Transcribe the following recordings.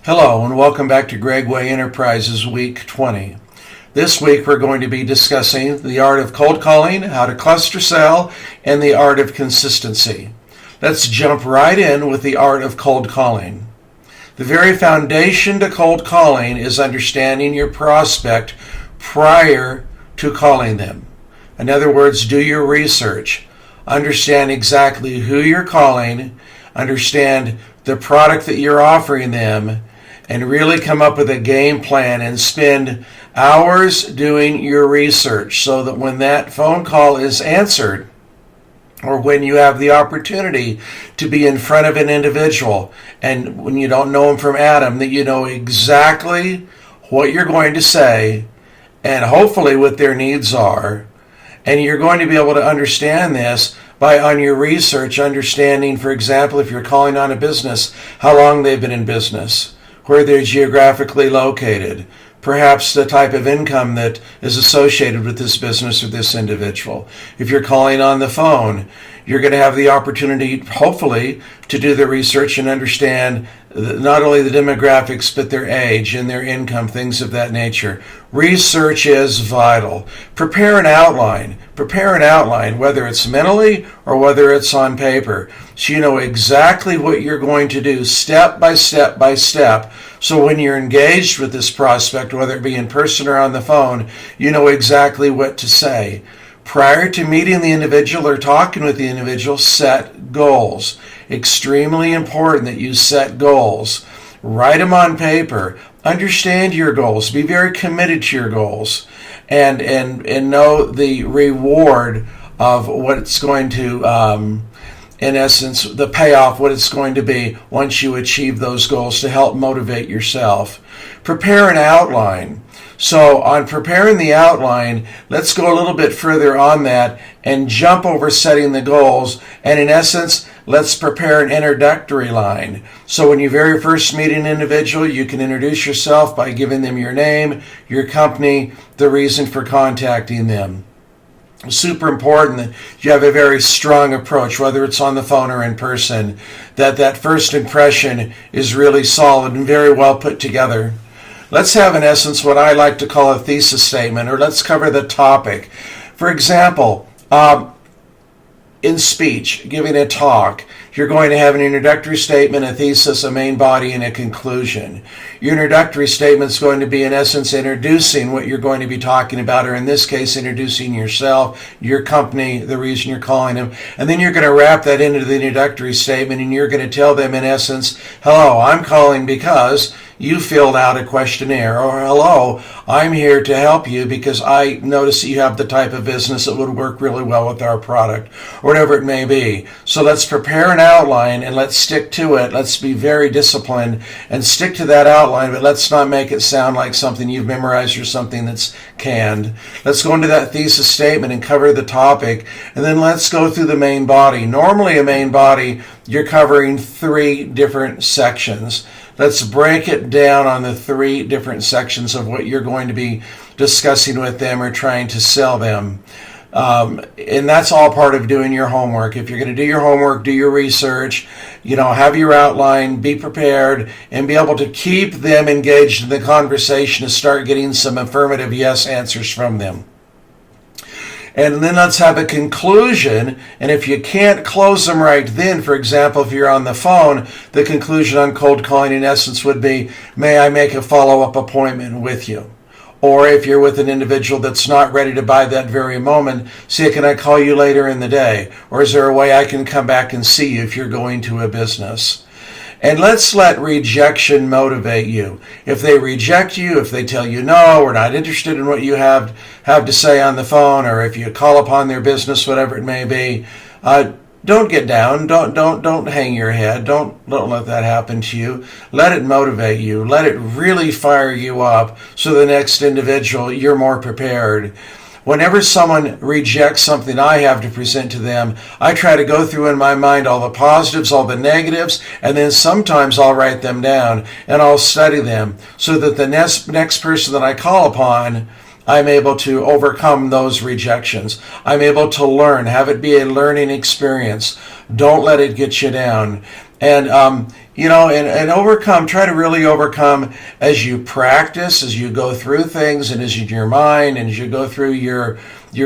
Hello and welcome back to Greg Way Enterprises Week 20. This week we're going to be discussing the art of cold calling, how to cluster sell, and the art of consistency. Let's jump right in with the art of cold calling. The very foundation to cold calling is understanding your prospect prior to calling them. In other words, do your research. Understand exactly who you're calling, understand the product that you're offering them, and really come up with a game plan and spend hours doing your research so that when that phone call is answered, or when you have the opportunity to be in front of an individual and when you don't know them from Adam, that you know exactly what you're going to say and hopefully what their needs are. And you're going to be able to understand this by, on your research, understanding, for example, if you're calling on a business, how long they've been in business, where they're geographically located, perhaps the type of income that is associated with this business or this individual. If you're calling on the phone, you're going to have the opportunity, hopefully, to do the research and understand not only the demographics, but their age and their income, things of that nature. Research is vital. Prepare an outline. Prepare an outline, whether it's mentally or whether it's on paper, so you know exactly what you're going to do step by step by step. So when you're engaged with this prospect, whether it be in person or on the phone, you know exactly what to say. Prior to meeting the individual or talking with the individual, set goals. Extremely important that you set goals. Write them on paper. Understand your goals. Be very committed to your goals. And know the reward of what it's going to, in essence, the payoff, what it's going to be once you achieve those goals to help motivate yourself. Prepare an outline. So on preparing the outline, let's go a little bit further on that and jump over setting the goals. And in essence, let's prepare an introductory line. So when you very first meet an individual, you can introduce yourself by giving them your name, your company, the reason for contacting them. Super important that you have a very strong approach, whether it's on the phone or in person, that first impression is really solid and very well put together. Let's have, in essence, what I like to call a thesis statement, or let's cover the topic. For example, in speech, giving a talk, you're going to have an introductory statement, a thesis, a main body, and a conclusion. Your introductory statement is going to be, in essence, introducing what you're going to be talking about, or in this case, introducing yourself, your company, the reason you're calling them. And then you're going to wrap that into the introductory statement, and you're going to tell them, in essence, hello, I'm calling because you filled out a questionnaire, or hello, I'm here to help you because I notice that you have the type of business that would work really well with our product, or whatever it may be. So let's prepare an outline and let's stick to it. Let's be very disciplined and stick to that outline, but let's not make it sound like something you've memorized or something that's canned. Let's go into that thesis statement and cover the topic, and then let's go through the main body. Normally a main body, you're covering 3 different sections. Let's break it down on the 3 different sections of what you're going to be discussing with them or trying to sell them. And that's all part of doing your homework. If you're going to do your homework, do your research, have your outline, be prepared, and be able to keep them engaged in the conversation to start getting some affirmative yes answers from them. And then let's have a conclusion. And if you can't close them right then, for example, if you're on the phone, the conclusion on cold calling in essence would be, may I make a follow-up appointment with you? Or if you're with an individual that's not ready to buy that very moment, say, can I call you later in the day? Or is there a way I can come back and see you if you're going to a business? And let's let rejection motivate you. If they reject you, if they tell you, no, we're not interested in what you have to say on the phone, or if you call upon their business, whatever it may be, don't get down. Don't hang your head. Don't let that happen to you. Let it motivate you. Let it really fire you up so the next individual, you're more prepared. Whenever someone rejects something I have to present to them, I try to go through in my mind all the positives, all the negatives, and then sometimes I'll write them down and I'll study them so that the next person that I call upon, I'm able to overcome those rejections. I'm able to learn, have it be a learning experience. Don't let it get you down. And, and overcome, try to really overcome as you practice, as you go through things, and as you, in your mind, and as you go through your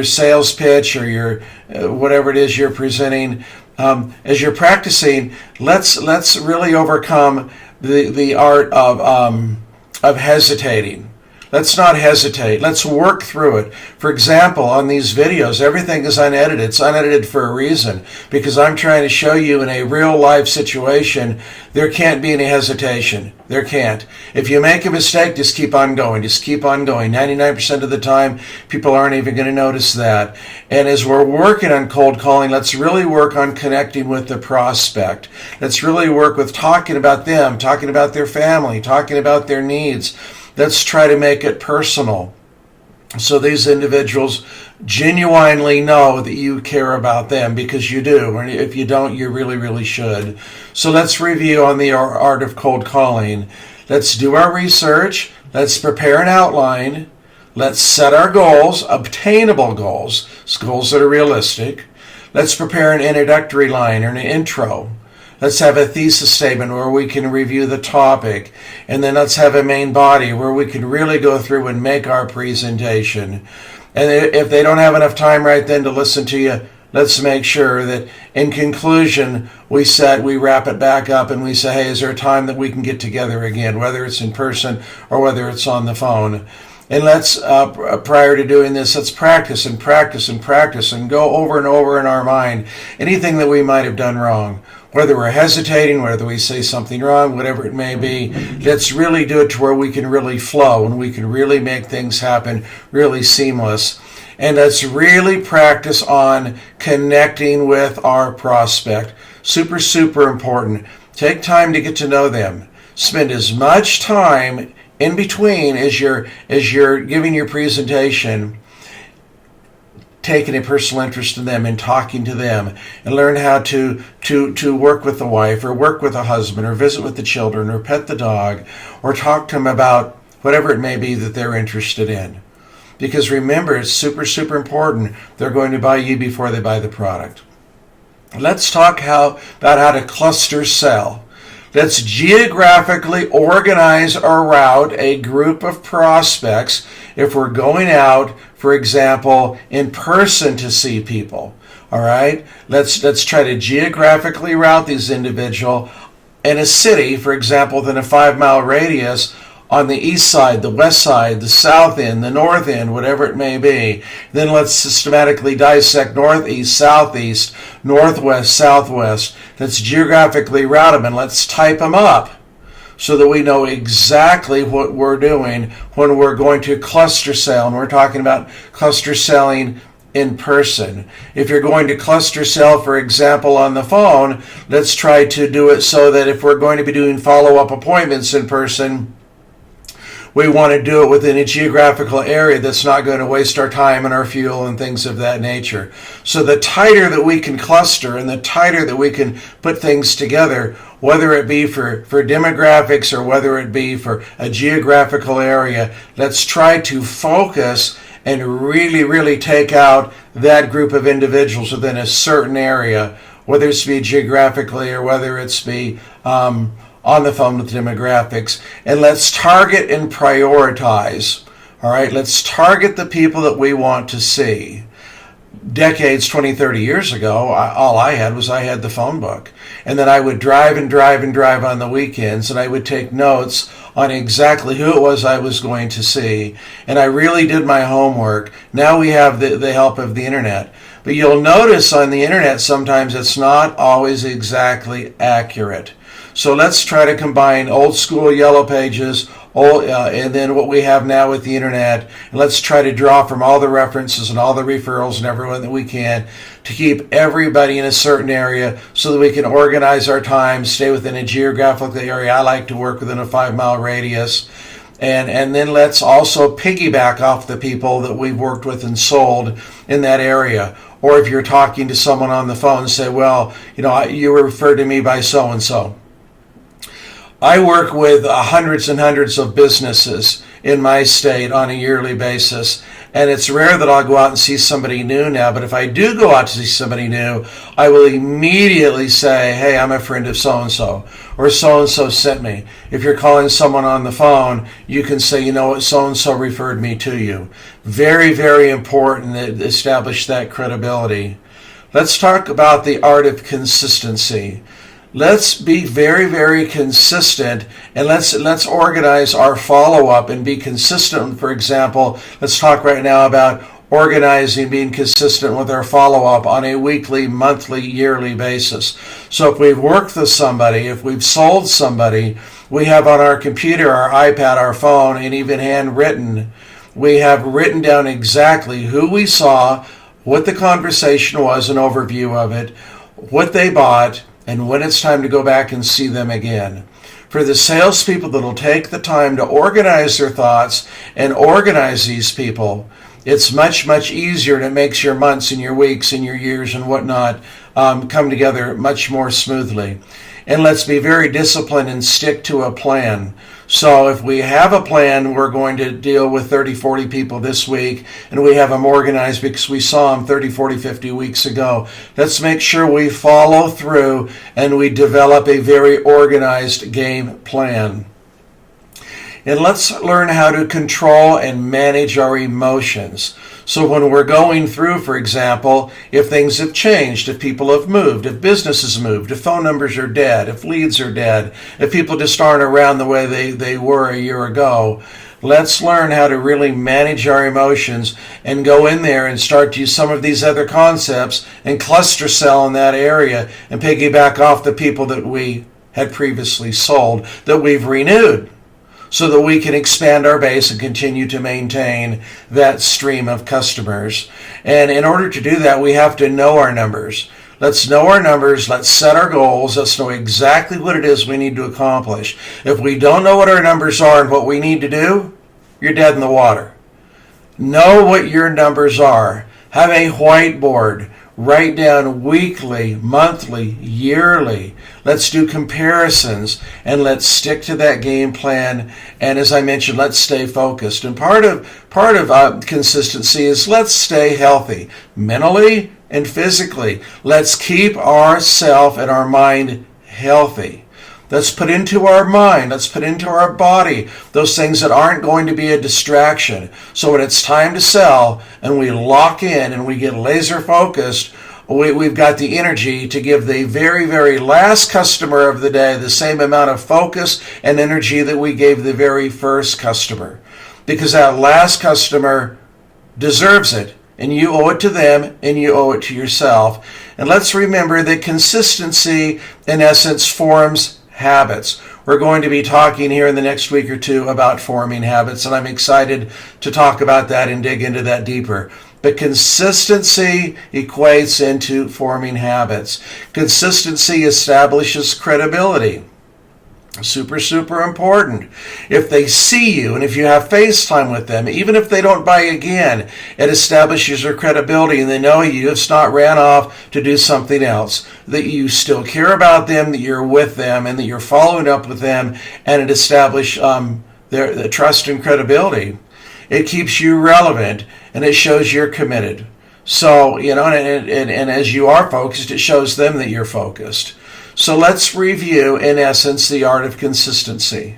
sales pitch or your whatever it is you're presenting. As you're practicing, let's really overcome the art of hesitating. Let's not hesitate. Let's work through it. For example, on these videos, everything is unedited. It's unedited for a reason, because I'm trying to show you in a real life situation, there can't be any hesitation. There can't. If you make a mistake, just keep on going. Just keep on going. 99% of the time, people aren't even going to notice that. And as we're working on cold calling, let's really work on connecting with the prospect. Let's really work with talking about them, talking about their family, talking about their needs. Let's try to make it personal, so these individuals genuinely know that you care about them, because you do. And if you don't, you really, really should. So let's review on the art of cold calling. Let's do our research. Let's prepare an outline. Let's set our goals, obtainable goals, goals that are realistic. Let's prepare an introductory line or an intro. Let's have a thesis statement where we can review the topic. And then let's have a main body where we can really go through and make our presentation. And if they don't have enough time right then to listen to you, let's make sure that in conclusion, we wrap it back up and we say, hey, is there a time that we can get together again, whether it's in person or whether it's on the phone? And let's, prior to doing this, let's practice and practice and practice and go over and over in our mind anything that we might have done wrong. Whether we're hesitating, whether we say something wrong, whatever it may be, let's really do it to where we can really flow and we can really make things happen really seamless. And let's really practice on connecting with our prospect. Super, super important. Take time to get to know them. Spend as much time in between as you're giving your presentation, taking a personal interest in them and talking to them, and learn how to work with the wife or work with the husband or visit with the children or pet the dog or talk to them about whatever it may be that they're interested in. Because remember, it's super, super important. They're going to buy you before they buy the product. Let's talk about how to cluster sell. Let's geographically organize or route a group of prospects if we're going out, for example, in person to see people. All right? Let's try to geographically route these individuals in a city, for example, within a 5-mile radius, on the east side, the west side, the south end, the north end, whatever it may be. Then let's systematically dissect northeast, southeast, northwest, southwest. Let's geographically route them and let's type them up so that we know exactly what we're doing when we're going to cluster sell. And we're talking about cluster selling in person. If you're going to cluster sell, for example, on the phone, let's try to do it so that if we're going to be doing follow-up appointments in person, we want to do it within a geographical area that's not going to waste our time and our fuel and things of that nature. So the tighter that we can cluster and the tighter that we can put things together, whether it be for demographics or whether it be for a geographical area, let's try to focus and really, really take out that group of individuals within a certain area, whether it's be geographically or whether it's be on the phone with demographics. And let's target and prioritize. All right, let's target the people that we want to see. Decades, 20, 30 years ago, all I had the phone book. And then I would drive and drive and drive on the weekends, and I would take notes on exactly who it was I was going to see. And I really did my homework. Now we have the help of the internet. But you'll notice on the internet sometimes it's not always exactly accurate. So let's try to combine old school yellow pages and then what we have now with the internet. And let's try to draw from all the references and all the referrals and everyone that we can to keep everybody in a certain area so that we can organize our time, stay within a geographical area. I like to work within a 5-mile radius. And then let's also piggyback off the people that we've worked with and sold in that area. Or if you're talking to someone on the phone, say, well, you were referred to me by so-and-so. I work with hundreds and hundreds of businesses in my state on a yearly basis, and it's rare that I'll go out and see somebody new now, but if I do go out to see somebody new, I will immediately say, hey, I'm a friend of so-and-so, or so-and-so sent me. If you're calling someone on the phone, you can say, you know what, so-and-so referred me to you. Very, very important to establish that credibility. Let's talk about the art of consistency. Let's be very, very consistent, and let's organize our follow-up and be consistent. For example, let's talk right now about organizing, being consistent with our follow-up on a weekly, monthly, yearly basis. So if we've worked with somebody, if we've sold somebody, we have on our computer, our iPad, our phone, and even handwritten, we have written down exactly who we saw, what the conversation was, an overview of it, what they bought, and when it's time to go back and see them again. For the salespeople that will take the time to organize their thoughts and organize these people, it's much, much easier, and it makes your months and your weeks and your years and whatnot come together much more smoothly. And let's be very disciplined and stick to a plan. So if we have a plan, we're going to deal with 30, 40 people this week, and we have them organized because we saw them 30, 40, 50 weeks ago. Let's make sure we follow through and we develop a very organized game plan. And let's learn how to control and manage our emotions. So when we're going through, for example, if things have changed, if people have moved, if businesses moved, if phone numbers are dead, if leads are dead, if people just aren't around the way they were a year ago, let's learn how to really manage our emotions and go in there and start to use some of these other concepts and cluster sell in that area and piggyback off the people that we had previously sold, that we've renewed, so that we can expand our base and continue to maintain that stream of customers. And in order to do that, we have to know our numbers. Let's know our numbers. Let's set our goals. Let's know exactly what it is we need to accomplish. If we don't know what our numbers are and what we need to do, you're dead in the water. Know what your numbers are. Have a whiteboard. Write down weekly, monthly, yearly. Let's do comparisons, and let's stick to that game plan. And as I mentioned, let's stay focused. And part of consistency is let's stay healthy, mentally and physically. Let's keep ourselves and our mind healthy. Let's put into our mind, let's put into our body those things that aren't going to be a distraction. So when it's time to sell and we lock in and we get laser focused, we've got the energy to give the very, very last customer of the day the same amount of focus and energy that we gave the very first customer. Because that last customer deserves it. And you owe it to them, and you owe it to yourself. And let's remember that consistency, in essence, forms habits. We're going to be talking here in the next week or two about forming habits, and I'm excited to talk about that and dig into that deeper. But consistency equates into forming habits. Consistency establishes credibility. Super, super important. If they see you and if you have FaceTime with them, even if they don't buy again, it establishes your credibility and they know you have not ran off to do something else, that you still care about them, that you're with them, and that you're following up with them, and it establishes their trust and credibility. It keeps you relevant and it shows you're committed. So, and as you are focused, it shows them that you're focused. So let's review, in essence, the art of consistency.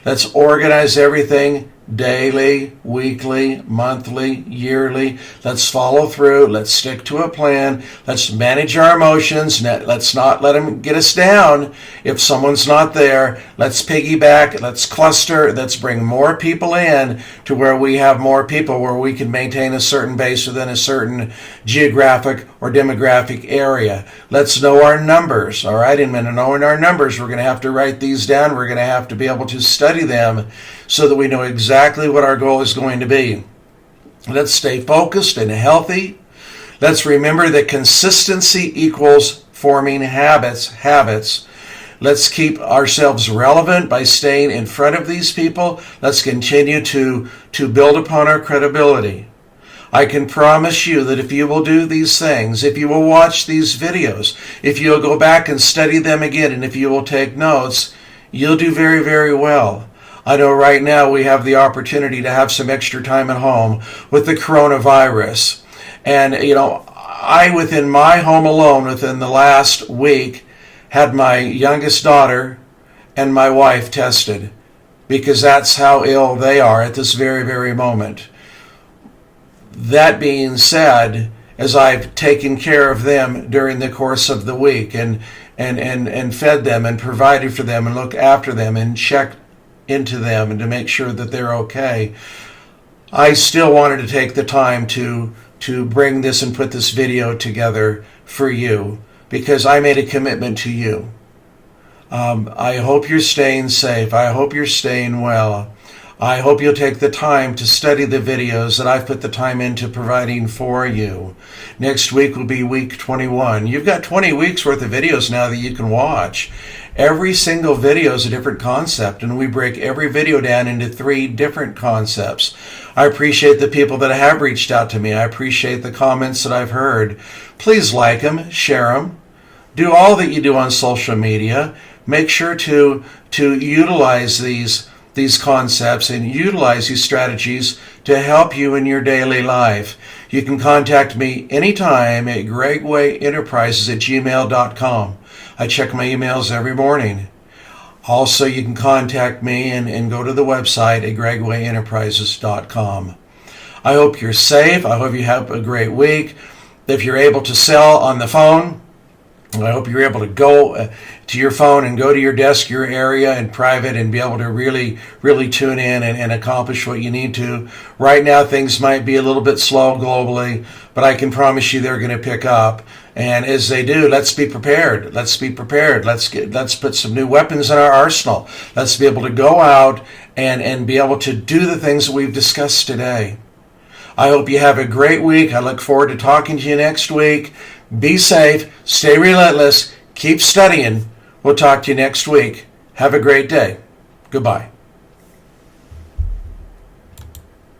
Let's organize everything daily, weekly, monthly, yearly. Let's follow through. Let's stick to a plan. Let's manage our emotions. Let's not let them get us down. If someone's not there, let's piggyback. Let's cluster. Let's bring more people in to where we have more people, where we can maintain a certain base within a certain geographic or demographic area. Let's know our numbers, all right? And in knowing our numbers, we're going to have to write these down. We're going to have to be able to study them so that we know exactly what our goal is going to be. Let's stay focused and healthy. Let's remember that consistency equals forming habits. Let's keep ourselves relevant by staying in front of these people. Let's continue to build upon our credibility. I can promise you that if you will do these things, if you will watch these videos, if you'll go back and study them again, and if you will take notes, you'll do very, very well. I know right now we have the opportunity to have some extra time at home with the coronavirus. And, I, within my home alone, within the last week, had my youngest daughter and my wife tested, because that's how ill they are at this very, very moment. That being said, as I've taken care of them during the course of the week and fed them and provided for them and looked after them and checked into them and to make sure that they're okay, I still wanted to take the time to bring this and put this video together for you, because I made a commitment to you. I hope you're staying safe. I hope you're staying well. I hope you'll take the time to study the videos that I've put the time into providing for you. Next week will be week 21. You've got 20 weeks worth of videos now that you can watch. Every single video is a different concept, and we break every video down into 3 different concepts. I appreciate the people that have reached out to me. I appreciate the comments that I've heard. Please like them, share them. Do all that you do on social media. Make sure to utilize these concepts and utilize these strategies to help you in your daily life. You can contact me anytime at gregwayenterprises@gmail.com. I check my emails every morning. Also, you can contact me and go to the website at gregwayenterprises.com. I hope you're safe. I hope you have a great week. If you're able to sell on the phone, I hope you're able to go to your phone and go to your desk, your area in private, and be able to really, really tune in and accomplish what you need to. Right now, things might be a little bit slow globally, but I can promise you they're going to pick up. And as they do, let's be prepared. Let's be prepared. Let's put some new weapons in our arsenal. Let's be able to go out and be able to do the things that we've discussed today. I hope you have a great week. I look forward to talking to you next week. Be safe, stay relentless, keep studying. We'll talk to you next week. Have a great day. Goodbye.